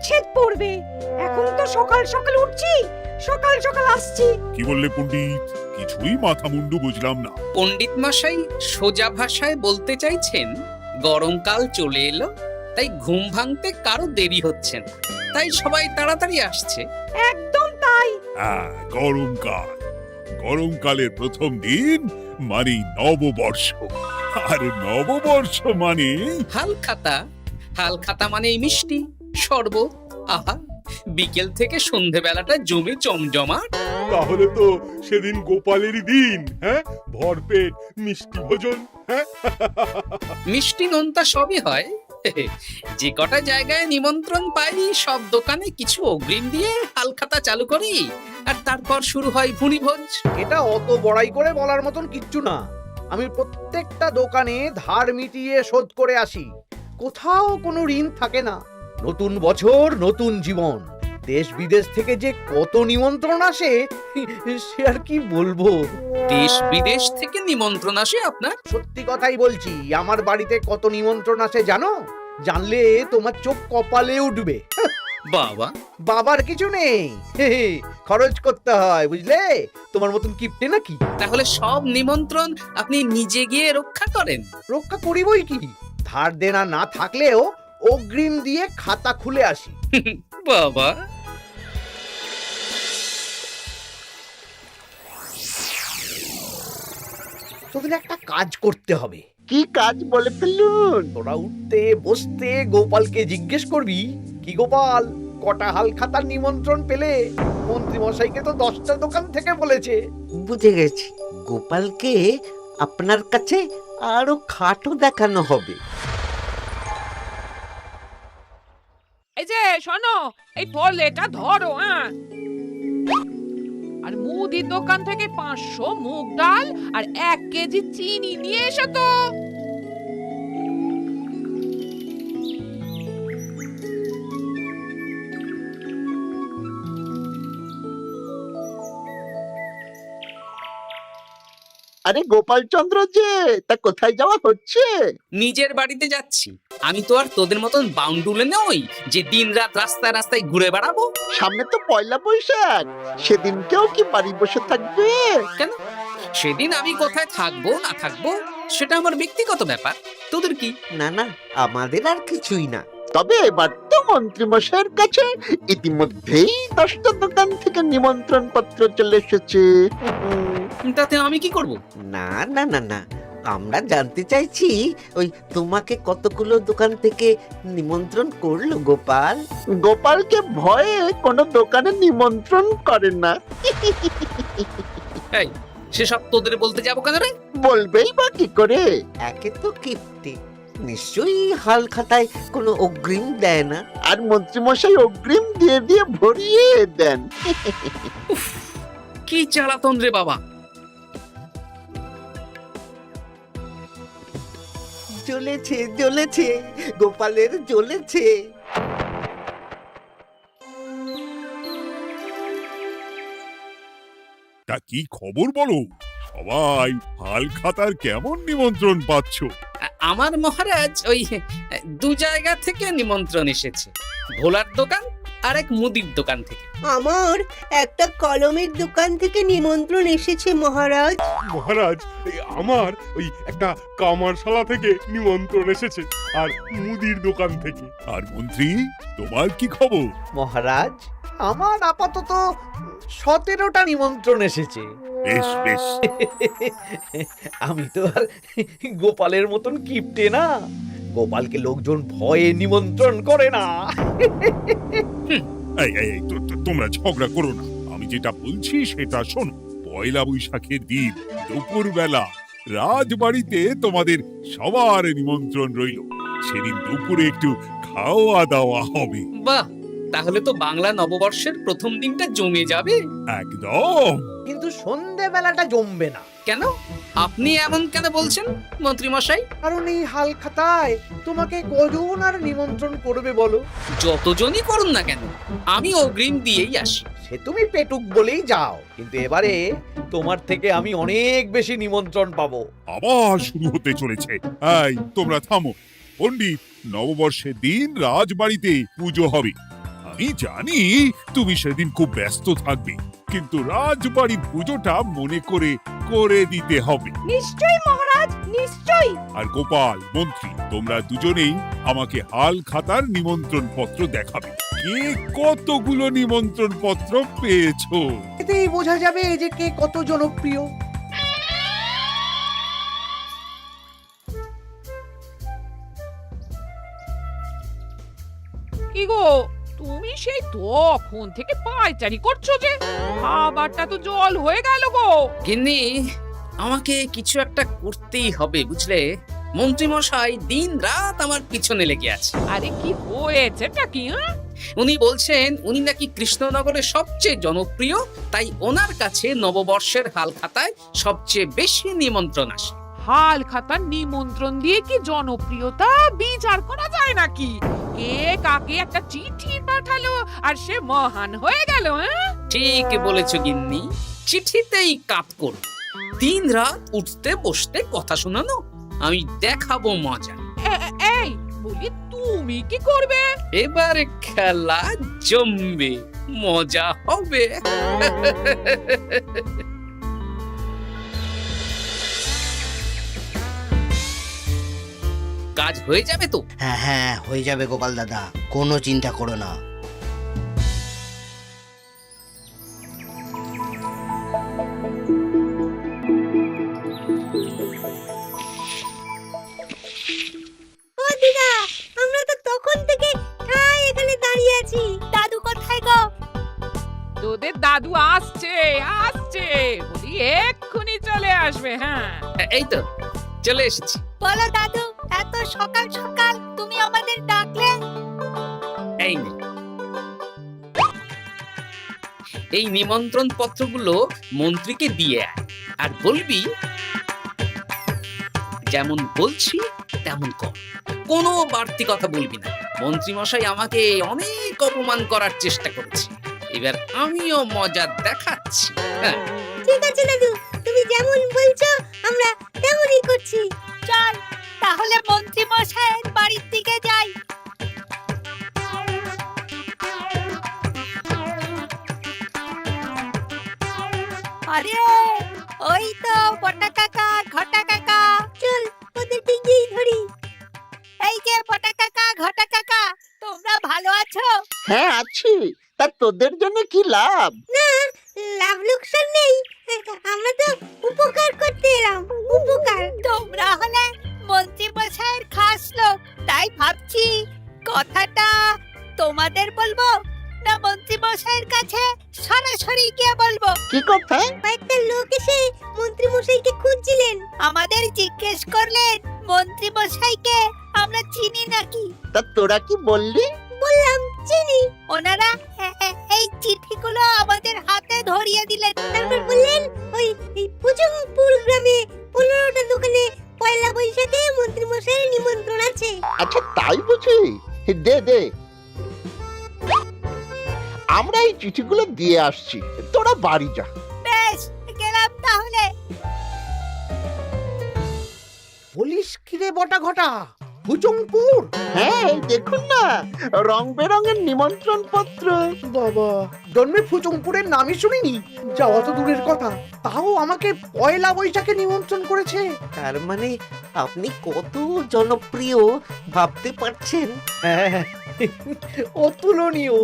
ছেদ পড়বে। এখন তো সকাল সকাল উঠছি, সকাল সকাল আসছি। কি বললে পণ্ডিত? কিছুই মাথা মুন্ডু বুঝলাম না। পণ্ডিত মশাই সোজা ভাষায় বলতে চাইছেন গরমকাল চলে এলো, তাই ঘুম ভাঙতে কারো দেরি হচ্ছে না, তাই সবাই তাড়াতাড়ি আসছে। একদম তাই। হ্যাঁ, গরমকাল। গরমকালের প্রথম দিন মানে নববর্ষ, আর নববর্ষ মানে হালখাতা। হালখাতা মানে মিষ্টি শরবত। আহা, বিকেল থেকে সন্ধেবেলাটা জমে জমজমাট। তাহলে তো সেদিন গোপালেরই দিন। হ্যাঁ, ভরপেট মিষ্টি ভোজন। হ্যাঁ, মিষ্টি নোনতা সবই হয়। যে কটা জায়গায় নিমন্ত্রণ পাই সব দোকানে কিছু অগ্রিম দিয়ে হালখাতা চালু করি, আর তারপর শুরু হয় ভুনিভোজ। এটা অত বড়াই করে বলার মতন কিচ্ছু না। আমি প্রত্যেকটা দোকানে ধার মিটিয়ে শোধ করে আসি, কোথাও কোনো ঋণ থাকে না। নতুন বছর নতুন জীবন, দেশ বিদেশ থেকে যে কত নিমন্ত্রণ আসে সে আর কি বলবো। দেশ বিদেশ থেকে নিমন্ত্রণ আসে আপনার? সত্যি কথাই বলছি, আমার বাড়িতে কত নিমন্ত্রণ আসে জানো? জানলে তোমার চোখ কপালে উঠবে। বাবা, বাবার কিছু নেই, খরচ করতে হয় বুঝলে। তোমার মতন কিপটে নাকি? তাহলে সব নিমন্ত্রণ আপনি নিজে গিয়ে রক্ষা করেন? রক্ষা করিবই কি, ধার দেনা না থাকলেও অগ্রিম দিয়ে খাতা খুলে আসি। বাবা, তোদের একটা কাজ করতে হবে। কি কাজ বলে ফেলুন? তোরা উঠতে বসতে গোপালকে জিজ্ঞেস করবি, কি গোপাল, কটা হাল খাতার নিমন্ত্রণ পেলে? মন্ত্রী মশাইকে তো 10টা দোকান থেকে বলেছে। বুঝে গেছি, গোপালকে আপনার কাছে আরো খাটো দেখানো হবে। এই যে শোনো, এই থলেটা ধরো। হ্যাঁ, আর মুদির দোকান থেকে 500 মুগ ডাল আর 1 কেজি চিনি নিয়ে এসো তো। আরে গোপাল চন্দ্র যে, তা কোথায় যাওয়া হচ্ছে? নিজের বাড়িতে যাচ্ছি। আমি তো আর তোদের মতন বাউন্ডুলে নই যে দিনরাত রাস্তায় রাস্তায় ঘুরে বেড়াবো। সামনে তো পয়লা বৈশাখ, সেদিন কেউ কি বাড়ি বসে থাকবে? কেন? সেদিন আমি কোথায় থাকবো না থাকবো সেটা আমার ব্যক্তিগত ব্যাপার, তোদের কি? না না, আমাদের আর কিছুই না। তবে এবার তো মন্ত্রী মশাইয়ের কাছে ইতিমধ্যেই 10টা দোকান থেকে নিমন্ত্রণ পত্র চলে এসেছে। তাতে আমি কি করব? না না না না, আমরা জানতে চাইছি ওই তোমাকে কতগুলো দোকান থেকে নিমন্ত্রণ করলো গোপাল? গোপালকে ভয়ে কোনো দোকানে নিমন্ত্রণ করে না। এই, সেসব তোদের বলতে যাবো কেন রে? বলবেই বা কি করে? একে তো কিপ্টে, নিশ্চয়ই হাল খাতায় কোনো অগ্রিম দেয় না, আর মন্ত্রীমশাই অগ্রিম দিয়ে দিয়ে ভরিয়ে দেন। কি জ্বালাতন রে বাবা। জ্বলেছে জ্বলেছে, গোপালের জ্বলেছে। তা কি খবর বলো? সবাই হালখাতার কেমন নিমন্ত্রণ পাচ্ছ? আমার মহারাজ ওই 2 জায়গা থেকে নিমন্ত্রণ এসেছে, ভোলার দোকান আর এক মুদির দোকান থেকে। আমার একটা কলমের দোকান থেকে নিমন্ত্রণ এসেছে মহারাজ। মহারাজ, আমার ওই একটা কামারশালা থেকে নিমন্ত্রণ এসেছে, আর মুদির দোকান থেকে। আর মন্ত্রী, তোমার কি খবর? মহারাজ, আমার আপাতত 17টা নিমন্ত্রণ এসেছে। বেশ বেশ। আমি তো আর গোপালের মতন কিপটে না, গোপালকে লোকজন ভয়ে নিমন্ত্রণ করে না। এই এই এই, তোমরা ঝগড়া করো না, আমি যেটা বলছি সেটা শোনো। পয়লা বৈশাখের দিন দুপুরবেলা রাজবাড়িতে তোমাদের সবার নিমন্ত্রণ রইল। সেদিন দুপুরে একটু খাওয়া দাওয়া হবে। বাহ, তাহলে তো বাংলা নববর্ষের প্রথম দিনটা জমে যাবে। একদম। কিন্তু সন্ধেবেলাটা জমবে না। কেন? আপনি এমন কেন বলছেন মন্ত্রী মশাই? কারণ এই হাল খাতায় তোমাকে কজন আর নিমন্ত্রণ করবে বলো? যতজনই করুন না কেন, আমি অগ্রিম দিয়েই আসি। সে তুমি পেটুক বলেই যাও, কিন্তু এবারে তোমার থেকে আমি অনেক বেশি নিমন্ত্রণ পাবো। আবার শুরু হতে চলেছে। এই তোমরা থামো। পণ্ডিত, নববর্ষের দিন রাজবাড়িতে পুজো হবে, আমি জানি তুমি সেদিন খুব ব্যস্ত থাকবে, কিন্তু রাজবাড়ির পুজোটা মনে করে করে দিতে হবে। নিশ্চয়ই মহারাজ, নিশ্চয়ই। আর গোপাল, মন্ত্রী, তোমরা দুজনেই আমাকে হাল খাতার নিমন্ত্রণ পত্র দেখাবে। কে কতগুলো নিমন্ত্রণ পত্র পেয়েছো? এতেই বোঝা যাবে যে কে কত জনপ্রিয়। কি গো, তুমি সেই তখন থেকে পায়চারি করছো যে, খাবারটা তো জল হয়ে গেল গো। গিন্নি, আমাকে কিছু একটা করতেই হবে বুঝলে। মন্ত্রী মশাই দিন রাত আমার পিছনে লেগে আছে। আরে কি হয়েছেটা কি? উনি বলছেন উনি নাকি কৃষ্ণনগরের সবচেয়ে জনপ্রিয়, তাই ওনার কাছে নববর্ষের হাল খাতায় সবচেয়ে বেশি নিমন্ত্রণ আসে। হাল খাতার নিমন্ত্রণ দিয়ে কি জনপ্রিয়তা বিচার করা যায় নাকি? কে কাকে একটা চিঠি পাঠালো আর সে মহান হয়ে গেল? ঠিক বলেছো গিন্নি, চিঠিতেই কাত করো। দিন রাত উঠতে বসতে কথা শোনানো, আমি দেখাবো মজা। এই বলি, তুমি কি করবে? এবার খেলা জমবে, মজা হবে। কাজ হয়ে যাবে তো? হ্যাঁ হ্যাঁ, হয়ে যাবে গোপাল দাদা, কোনো চিন্তা করো না। ও দিদা, আমরা তো তখন থেকে এখানে দাঁড়িয়ে আছি। দাদু কোথায় গো? তোদের দাদু আসছে আসছে, বলি এক্ষুনি চলে আসবে। হ্যাঁ, এই তো চলে এসেছি। বলো দাদু, এত সকাল সকাল তুমি আমাদের ডাকলে? এই নে, এই নিমন্ত্রণ পত্রগুলো মন্ত্রীকে দিয়ে আয়, আর বলবি যেমন বলছি তেমন কর, কোনো বাড়তি কথা বলবি না। মন্ত্রী মশাই আমাকে অনেক অপমান করার চেষ্টা করেছে, এবার আমিও মজা দেখাচ্ছি। হ্যাঁ, ঠিক আছে দাদু, তুমি যেমন বলছো আমরা তেমনই করছি। চল তাহলে মন্ত্রী মশাইয়ের বাড়ির দিকে যাই। আরে ওই তো বটা কাকা, ঘটা কাকা, চল ওদেরকে গিয়ে ধরি। এই যে বটা কাকা, ঘটা কাকা, তোমরা ভালো আছো? হ্যাঁ আছি, তা তোদের জন্য কি লাভ? না, লাভ লোকসান নেই, আমরা তো উপকার করতে এলাম। উপকার? তোমরা হলে মন্ত্রী মশাইয়ের খাস লোক, তাই ভাবছি কথাটা তোমাদের বলবো না মন্ত্রী মশাইয়ের কাছে সরাসরি গিয়ে বলবো। কি কথা? একটা লোক এসে মন্ত্রী মশাইকে খুঁজছিলেন, আমাদের জিজ্ঞেস করলেন মন্ত্রী মশাইকে আমরা চিনি নাকি। তা তোরা কি বললি? বললাম চিনি। ওনারা এই চিঠিগুলো আমাদের হাতে ধরিয়ে দিলেন, তারপর বললেন ওই পুজংপুর গ্রামে 15টা দোকানে পয়লা বৈশাখে মন্ত্রী মশাইয়ের নিমন্ত্রণ আছে। আচ্ছা তাই বুঝি? দে দে, আমরা এই চিঠিগুলো দিয়ে আসছি, তোরা বাড়ি যা। বেশ, গেলাম তাহলে। বলিস কিরে বটা ঘটা, ভুজংপুর? হ্যাঁ এই দেখুন না, রং বেরঙের নিমন্ত্রণ পত্র। বাবা, জন্মে ফুচংপুরের নামই শুনিনি, যাওয়া তো দূরের কথা, তাও আমাকে পয়লা বৈশাখে নিমন্ত্রণ করেছে। তার মানে আপনি কত জনপ্রিয় ভাবতে পারছেন? হ্যাঁ, অতুলনীয়,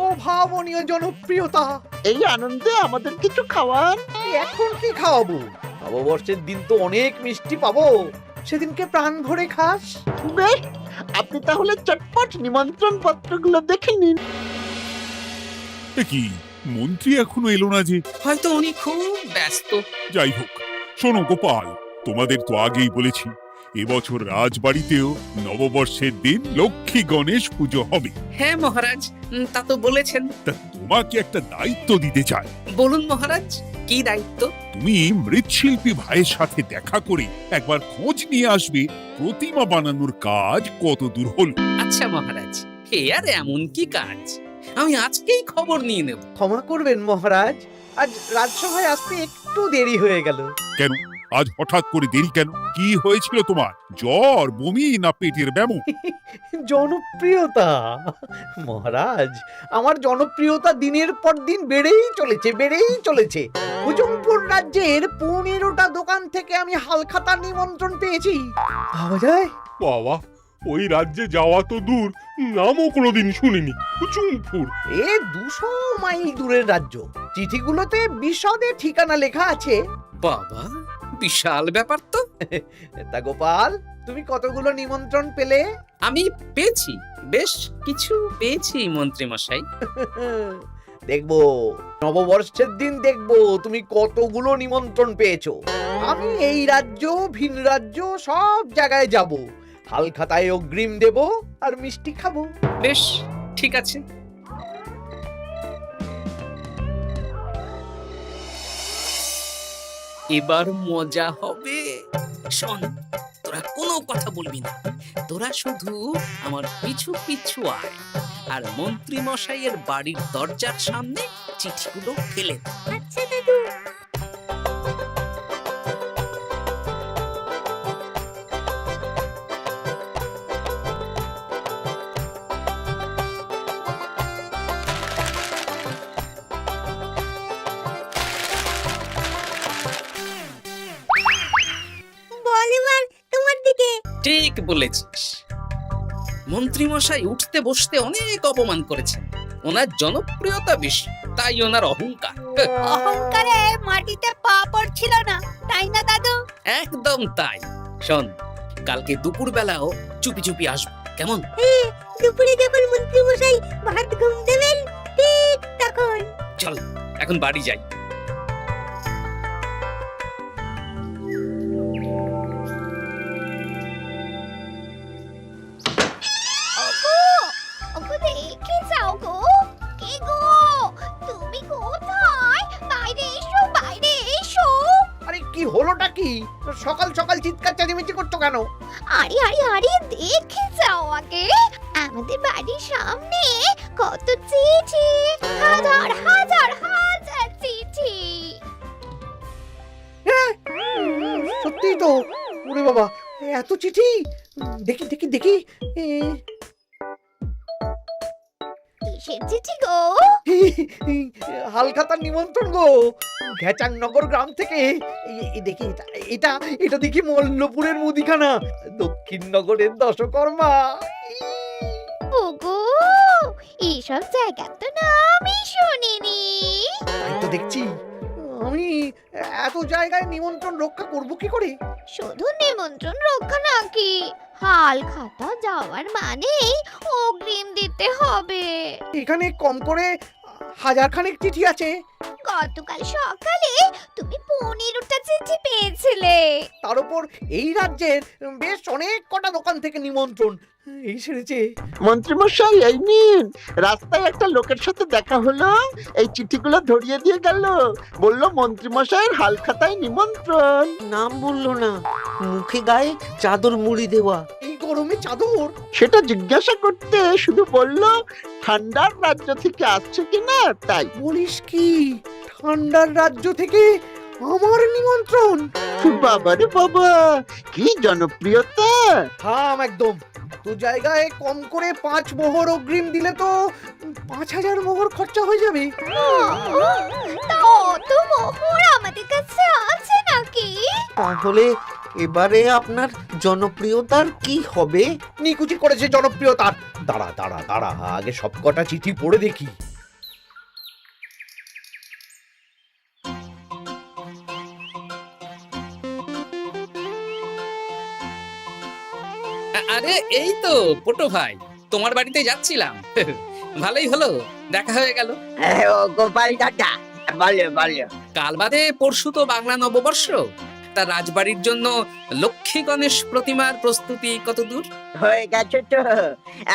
অভাবনীয় জনপ্রিয়তা। এই আনন্দে আমাদের কিছু খাওয়ান। এখন কি খাওয়াবো? নববর্ষের দিন তো অনেক মিষ্টি পাবো, সেদিনকে প্রাণ ভরে খাস। বেশ, আপনি তাহলে চটপট নিমন্ত্রণ পত্রগুলো দেখে নিন। এ কি, মন্ত্রী এখনো এলো না যে? হয়তো উনি খুব ব্যস্ত। যাই হোক, শোনো গোপাল, তোমাদের তো আগেই বলেছি এবছর রাজবাড়িতেও নববর্ষের দিন লক্ষ্মী গণেশ পুজো হবে। হ্যাঁ মহারাজ, তা তো বলেছেন। তা তোমাকে একটা দায়িত্ব দিতে চাই। বলুন মহারাজ, কি দায়িত্ব? তুমি মৃৎশিল্পী ভাইয়ের সাথে দেখা করে একবার খোঁজ নিয়ে আসবে প্রতিমা বানানোর কাজ কত দূর হলো। আচ্ছা মহারাজ, হে আর এমন কি কাজ, আমি আজকেই খবর নিয়ে নেব। ক্ষমা করবেন মহারাজ, আজ রাজসভায় আসতে একটু দেরি হয়ে গেল। কেন, আজ হঠাৎ করে দেরি কেন? কি হয়েছিল তোমার? জ্বর, বমি না পেটের ব্যামো? জনপ্রিয়তা মহারাজ, আমার জনপ্রিয়তা দিনের পর দিন বেড়েই চলেছে। হুজুমপুর রাজ্যের 15টা দোকান থেকে আমি হালখাতার নিমন্ত্রণ পেয়েছি। ভাবা যায়? বাবা, ওই রাজ্যে যাওয়া তো দূর, নামও কোনোদিন শুনিনি। হুজুমপুর। এ 200 মাইল দূরের রাজ্য। চিঠিগুলোতে বিশদে ঠিকানা লেখা আছে। বাবা, বিশাল ব্যাপার তো। তা গোপাল, তুমি কতগুলো নিমন্ত্রণ পেলে? আমি পেয়েছি, বেশ কিছু পেয়েছি মন্ত্রী মশাই। দেখবো নববর্ষের দিন দেখবো তুমি কতগুলো নিমন্ত্রণ পেয়েছো। আমি এই রাজ্য ভিন রাজ্য সব জায়গায় যাব, হালখাতায় অগ্রিম দেব আর মিষ্টি খাবো। বেশ, ঠিক আছে। এবার মজা হবে। শোন, তোরা কোনো কথা বলবি না, তোরা শুধু আমার পিছু পিছু আয় আর মন্ত্রী মশাইয়ের বাড়ির দরজার সামনে চিঠিগুলো ফেলে দে। আচ্ছা দাদু। বল এবার তোমার দিকে। ঠিক বলেছিস। মন্ত্রী মশাই উঠতে বসতে অনেক অপমান করেছেন। ওনার জনপ্রিয়তা বেশি, তাই ওনার অহংকার। অহংকারে মাটিতে পা পড়ছিল না, তাই না দাদু? একদম তাই। শোন, কালকে দুপুর বেলাও চুপি চুপি আসবো, কেমন? দুপুরে যখন মন্ত্রী মশাই ভাত ঘুম দেবেন ঠিক তখন। চল এখন বাড়ি যাই। ওগো দেখে যাও গো। কে গো? তুমি কোথায়? বাইরে এসো, বাইরে এসো। আরে কি হলোটা কি? সকাল সকাল চিৎকার চেঁচামেচি করছো কেন? আরে আরে আরে দেখে যাও আগে। আমাদের বাড়ির সামনে কত চিঠি, হাজার হাজার হাজার চিঠি। সত্যি তো। ওরে বাবা, এত চিঠি! দেখি দেখি দেখি। কিসের চিঠি গো? হালখাতার নিমন্ত্রণ গো, ঘেচাংনগর গ্রাম থেকে। দেখি এটা এটা দেখি মল্লপুরের মুদিখানা, দক্ষিণনগরের দশকর্মা। ওগো, এইসব জায়গা তো নামই শুনিনি। তাই তো দেখছি। আমি এত জায়গায় নিমন্ত্রণ রক্ষা করব কি করে? শুধু নিমন্ত্রণ রক্ষা নাকি, হালখাতা যাওয়ার মানেই অগ্রিম দিতে হবে। এখানে কম করে 1000 খানেক চিঠি আছে। গতকাল সকালে তুমি 15টা চিঠি পেয়েছিলে। তার উপর এই রাজ্যের বেশ অনেক কটা দোকান থেকে নিমন্ত্রণ এই সেরেছে। মন্ত্রীমশাই, এই নিন। রাস্তায় একটা লোকের সাথে দেখা হলো, এই চিঠিগুলো ধরিয়ে দিয়ে গেল, বলল মন্ত্রীমশাইয়ের হালখাতায় নিমন্ত্রণ। নাম বললো না, মুখে গায়ে চাদর মুড়ি দেওয়া। এই গরমে চাদর? সেটা জিজ্ঞাসা করতে শুধু বলল ঠান্ডার রাজ্য থেকে আসছে কিনা তাই। বলিস কি? ঠান্ডার রাজ্য থেকে আমার নিমন্ত্রণ? বাবারে বাবা, কি জনপ্রিয়তা! থাম একদম। তো জায়গায় কম করে 5 মোহর অগ্রিম দিলে তো 5000 মোহর খরচা হয়ে যাবে। তা অত মোহর আমাদের কাছে আছে নাকি? তাহলে এবারে আপনার জনপ্রিয়তার কি হবে? নিকুচি করেছে জনপ্রিয়তার। দাঁড়া দাঁড়া দাঁড়া, আগে সব কটা চিঠি পড়ে দেখি। আরে এই তো পটো ভাই, তোমার বাড়িতে যাচ্ছিলাম। ভালোই হলো, দেখা হয়ে গেল। গোপাল দাদা, বলো বলো। কাল বাদে পরশু তো বাংলা নববর্ষ। তা রাজবাড়ির জন্য লক্ষ্মী গণেশ প্রতিমার প্রস্তুতি কত দূর? হয়ে গেছে তো,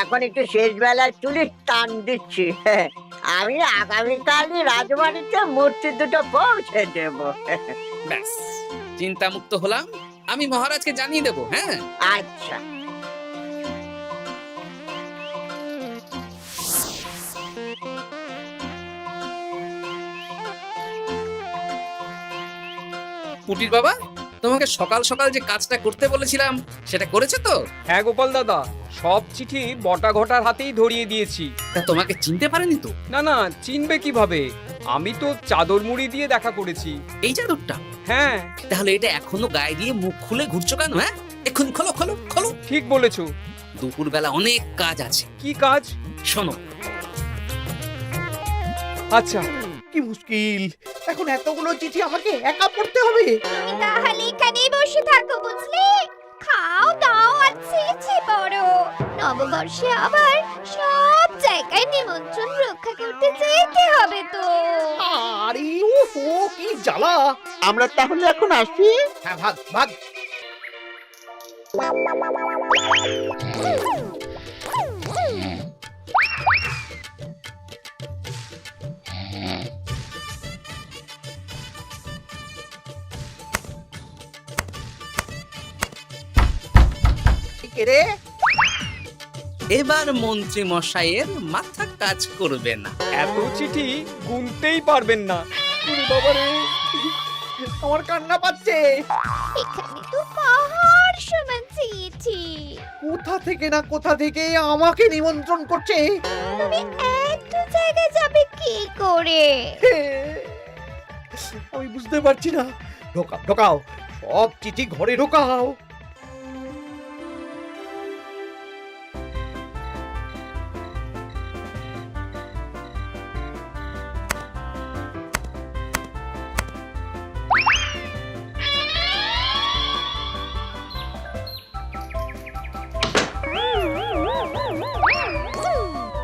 এখন একটু শেষ বেলার চুলির টান দিচ্ছি। আমি আগামীকালই রাজবাড়িতে মূর্তি দুটো পৌঁছে দেব। ব্যাস, চিন্তা মুক্ত হলাম। আমি মহারাজকে জানিয়ে দেবো। হ্যাঁ, আচ্ছা। পুটির বাবা, তোমাকে সকাল সকাল যে কাজটা করতে বলেছিলাম সেটা করেছে তো? হ্যাঁ গোপাল দাদা, সব চিঠি বটা ঘটার হাতেই ধরিয়ে দিয়েছি। তা তোমাকে চিনতে পারেনি তো? না না, চিনবে কিভাবে? আমি তো চাদর মুড়ি দিয়ে দেখা করেছি। এই চাদরটা? হ্যাঁ। তাহলে এটা এখনো গায়ে দিয়ে মুখ খুলে ঘুরছো কেন? হ্যাঁ, এক্ষুনি খোলো খোলো খোলো। ঠিক বলেছো। দুপুরবেলা অনেক কাজ আছে। কি কাজ? শোনো। আচ্ছা। কি মুশকিল, এখন এতগুলো চিঠি আমাকে একা পড়তে হবে। তাহলে এখানেই বসে থাকো, বুঝলে? খাও দাও আর চিঠি পড়ো। নববর্ষে আবার সব জায়গায় নিমন্ত্রণ রক্ষা করতে যেতে হবে তো। আরে ও কি জ্বালা। আমরা তাহলে এখন আসি। হ্যাঁ, ভাগ ভাগ। রে এবার মন্ত্রী মশাইয়ের মাথা কাজ করবে না। এত চিঠি গুনতেই পারবেন না। বাবারে, আমার কান্না পাচ্ছে। এখানে তো পাহাড় সমান চিঠি। কোথা থেকে না কোথা থেকে আমাকে নিমন্ত্রণ করছে। তুমি এত জায়গায় যাবে কি করে? আমি বুঝতে পারছি না। ঢোকাও ঢোকাও, সব চিঠি ঘরে ঢোকাও।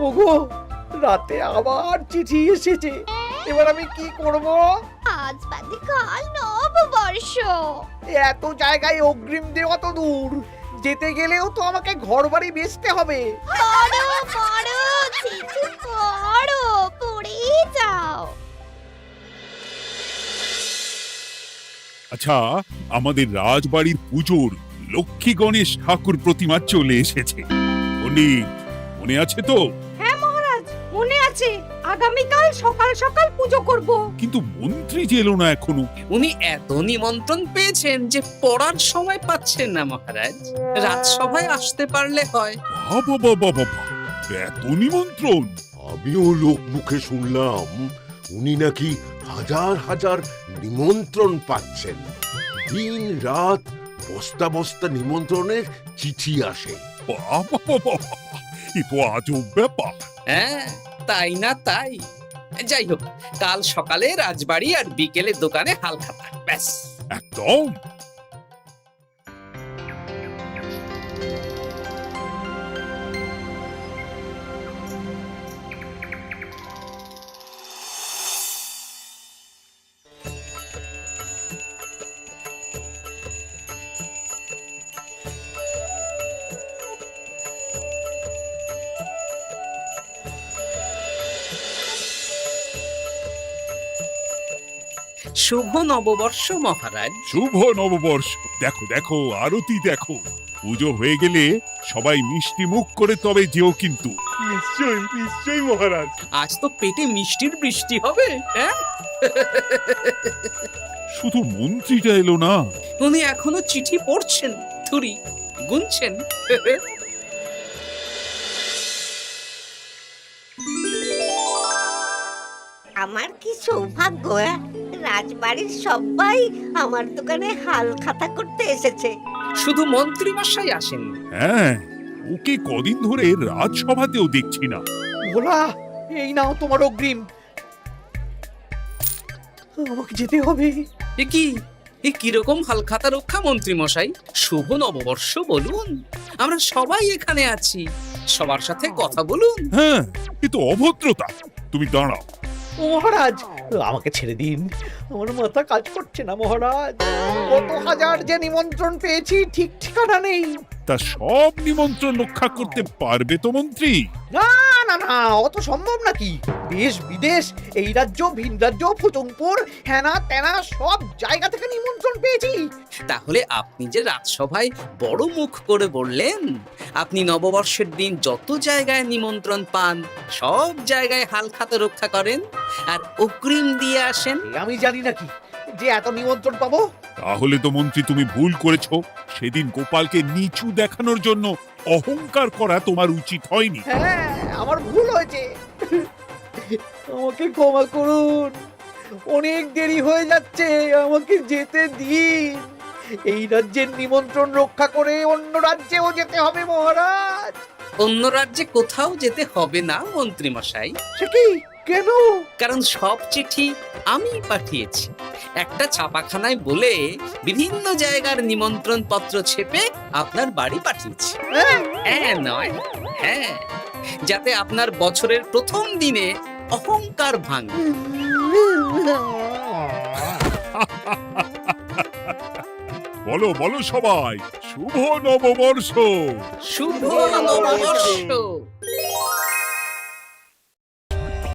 ওগো, রাতে আবার চিঠি এসেছে। এবার আমি কি করব? আজ বাদে কাল নববর্ষ। এত জায়গায় অগ্রিম দেওয়া তো দূর, যেতে গেলেও তো আমাকে ঘর বাড়ি বেচতে হবে। পড়ো পড়ো, চিঠি পড়ো, পড়ে যাও। আচ্ছা, আমাদের রাজবাড়ির পুজোর লক্ষ্মী গণেশ ঠাকুর প্রতিমা চলে এসেছে। পণ্ডিত, মনে আছে তো? হ্যাঁ মহারাজ, মনে আছে। আগামীকাল সকাল সকাল পুজো করব। কিন্তু মন্ত্রী যে এলো না এখনো। উনি এত নিমন্ত্রণ পেয়েছেন যে পড়ার সময় পাচ্ছেন না মহারাজ। রাজসভায় আসতে পারলে হয়। বাবা বাবা বাবা, এত নিমন্ত্রণ! আমিও লোক মুখে শুনলাম উনি নাকি হাজার হাজার নিমন্ত্রণ পাচ্ছেন। দিন রাত বস্তা বস্তা নিমন্ত্রণের চিঠি আসে। বাবা বাবা, এ তো আজব ব্যাপার। হ্যাঁ, তাই না তাই। যাই হোক, কাল সকালে রাজবাড়ি আর বিকেলে দোকানে হালখাতা, ব্যাস। একদম। শুভ নববর্ষ মহারাজ। শুভ নববর্ষ। দেখো দেখো, আরতি দেখো। পুজো হয়ে গেলে সবাই মিষ্টি মুখ করে তবে যেও কিন্তু। নিশ্চয়ই নিশ্চয়ই মহারাজ। আজ তো পেটে মিষ্টির বৃষ্টি হবে। হ্যাঁ, শুধু মন্ত্রীটা এলো না। উনি এখনো চিঠি পড়ছেন, থুরি গুনছেন। আমার কি সৌভাগ্য! রাজবাড়ির সবাই আমার দোকানে হাল খাতা করতে এসেছে। শুধু মন্ত্রী মশাই আসেন। হ্যাঁ, ওকে কদিন ধরে রাজসভাতেও দেখছি না। ভোলা, এই নাও তোমার অগ্রিম। আমাকে যেতে হবে। এ কি, এ কিরকম হালখাতা রক্ষা মন্ত্রী মশাই? শুভ নববর্ষ বলুন, আমরা সবাই এখানে আছি, সবার সাথে কথা বলুন। হ্যাঁ, এ তো অভদ্রতা। তুমি দাঁড়াও। মহারাজ, আমাকে ছেড়ে দিন। আমার মাথা কাজ করছে না মহারাজ। কত হাজার যে নিমন্ত্রণ পেয়েছি, ঠিক ঠিকানা নেই। তা সব নিমন্ত্রণ রক্ষা করতে পারবে তো মন্ত্রী? না না না, অত সম্ভব নাকি? দেশ বিদেশ, এই রাজ্য ভিন রাজ্য, ফচংপুর, হ্যানা ত্যানা সব জায়গা থেকে নিমন্ত্রণ পেয়েছি। তাহলে আপনি যে রাজসভায় বড় মুখ করে বললেন আপনি নববর্ষের দিন যত জায়গায় নিমন্ত্রণ পান সব জায়গায় হালখাতা রক্ষা করেন আর অগ্রিম দিয়ে আসেন। আমি জানি নাকি যে এত নিমন্ত্রণ পাবো? তাহলে তো মন্ত্রী তুমি ভুল করেছো। সেদিন গোপালকে নিচু দেখানোর জন্য অহংকার করা তোমার উচিত হয়নি। হ্যাঁ, আমার ভুল হয়েছে, আমাকে ক্ষমা করুন। অনেক দেরি হয়ে যাচ্ছে, আমাকে যেতে দিন। এই রাজ্যের নিমন্ত্রণ রক্ষা করে অন্য রাজ্যেও যেতে হবে মহারাজ। অন্য রাজ্যে কোথাও যেতে হবে না মন্ত্রী মশাই। সে কি? কেন? কারণ সব চিঠি আমি পাঠিয়েছি। একটা ছাপাখানায় বলে বিভিন্ন জায়গার নিমন্ত্রণ পত্র ছেপে আপনার বাড়ি পাঠিয়েছি। হ্যাঁ নয় হ্যাঁ, যাতে আপনার বছরের প্রথম দিনে অহংকার ভাঙে। বলো বলো সবাই, শুভ নববর্ষ। শুভ নববর্ষ।